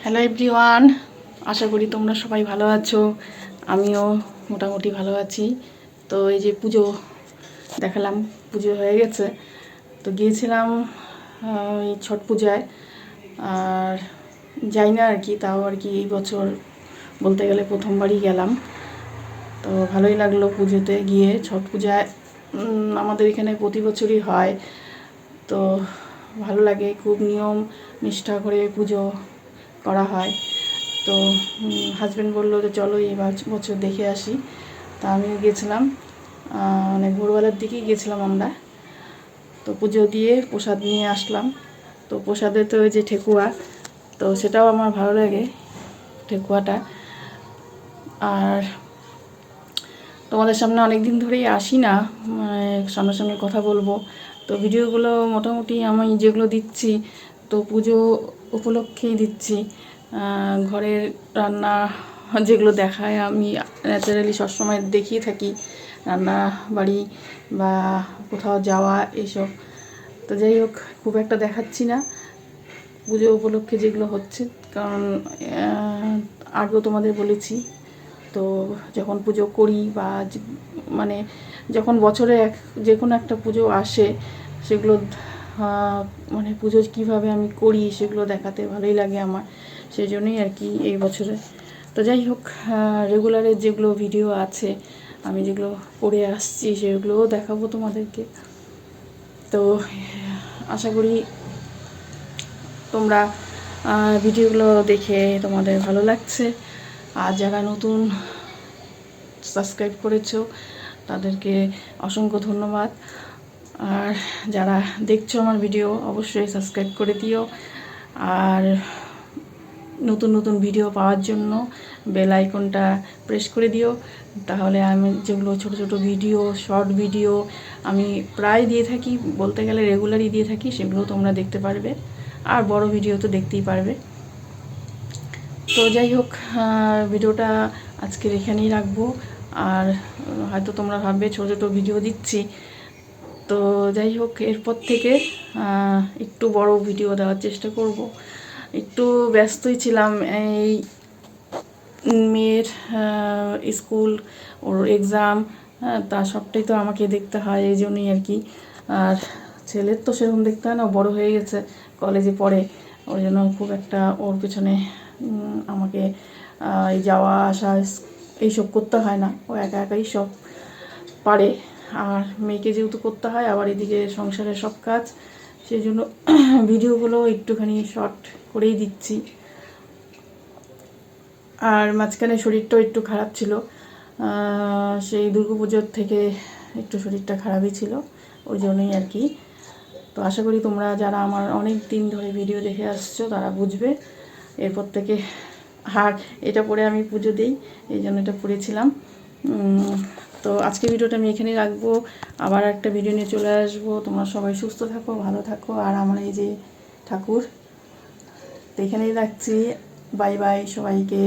Hello everyone, আশা করি তোমরা সবাই ভালো আছো। আমিও মোটামুটি ভালো আছি। তো এই যে পুজো দেখালাম, পুজো হয়ে গেছে। তো গিয়েছিলাম এই ছট পূজায়, আর যাই না আর কি, তাও আর কি এই বছর বলতে গেলে প্রথমবারই গেলাম। তো ভালোই লাগলো পুজোতে গিয়ে। ছট পূজায় আমাদের এখানে প্রতি বছরই হয়, তো ভালো লাগে। খুব নিয়ম নিষ্ঠা করে পুজো করা হয়। তো হাজব্যান্ড বললো যে চলো এবার বছর দেখে আসি। তা আমিও গেছিলাম, মানে ভোরবেলার দিকেই গেছিলাম আমরা। তো পুজো দিয়ে প্রসাদ নিয়ে আসলাম। তো প্রসাদে তো ওই যে ঠেকুয়া, তো সেটাও আমার ভালো লাগে, ঠেকুয়াটা। আর তোমাদের সামনে অনেক দিন ধরেই আসি না, মানে সামনাসামনি কথা বলবো। তো ভিডিওগুলো মোটামুটি আমি যেগুলো দিচ্ছি, তো পুজো উপলক্ষেই দিচ্ছি। ঘরের রান্না যেগুলো দেখায় আমি ন্যাচারালি সবসময় দেখিয়ে থাকি, রান্না বাড়ি বা কোথাও যাওয়া এইসব। তো যাই হোক, খুব একটা দেখাচ্ছি না পুজো উপলক্ষে যেগুলো হচ্ছে, কারণ আগেও তোমাদের বলেছি। তো যখন পুজো করি বা মানে যখন বছরে যে কোনো একটা পুজো আসে, সেগুলো মানে পুজো কীভাবে আমি করি সেগুলো দেখাতে ভালোই লাগে আমার, সেই জন্যই আর কি এই বছরে। তো যাই হোক, রেগুলারের যেগুলো ভিডিও আছে, আমি যেগুলো করে আসছি সেগুলোও দেখাবো তোমাদেরকে। তো আশা করি তোমরা ভিডিওগুলো দেখে তোমাদের ভালো লাগছে। আর যারা নতুন সাবস্ক্রাইব করেছো তাদেরকে অসংখ্য ধন্যবাদ। আর যারা দেখছো আমার ভিডিও, অবশ্যই সাবস্ক্রাইব করে দিও। আর নতুন নতুন ভিডিও পাওয়ার জন্য বেল আইকনটা প্রেস করে দিও। তাহলে আমি যেগুলো ছোট ছোট ভিডিও, শর্ট ভিডিও আমি প্রায় দিয়ে থাকি, বলতে গেলে রেগুলারই দিয়ে থাকি, সেগুলো তোমরা দেখতে পারবে। আর বড় ভিডিও তো দেখতেই পারবে। তো যাই হোক, ভিডিওটা আজকের এখানেই রাখবো। আর হয়তো তোমরা ভাববে ছোটো ছোটো ভিডিও দিচ্ছি, তো যাই হোক, এরপর থেকে একটু বড় ভিডিও দেওয়ার চেষ্টা করব। একটু ব্যস্তই ছিলাম, এই মেয়ের স্কুল, ওর এক্সাম, তা সবটাই তো আমাকে দেখতে হয়, এই জন্যই আর কি। আর ছেলের তো সেরকম দেখতে হয় না, বড় হয়ে গেছে, কলেজে পড়ে, ওই জন্য খুব একটা ওর পেছনে আমাকে এই যাওয়া আসা এইসব করতে হয় না, ও একা একাই সব পারে। আর মেয়েকে যেহেতু করতে হয়, আবার এদিকে সংসারের সব কাজ, সেই জন্য ভিডিওগুলো একটুখানি শর্ট করেই দিচ্ছি। আর মাঝখানে শরীরটাও একটু খারাপ ছিল, সেই দুর্গাপুজোর থেকে একটু শরীরটা খারাপই ছিল, ওই জন্যই আর কি। তো আশা করি তোমরা যারা আমার অনেক দিন ধরে ভিডিও দেখে আসছো তারা বুঝবে এরপর থেকে। আর এটা পরে আমি পুজো দিই, এই জন্য এটা পরেছিলাম। তো আজকে ভিডিওটা আমি এখানেই রাখবো, আবার একটা ভিডিও নিয়ে চলে আসবো। তোমরা সবাই সুস্থ থাকো, ভালো থাকো। আর আমার এই যে ঠাকুর, তো এখানেই রাখছি। বাই বাই সবাইকে।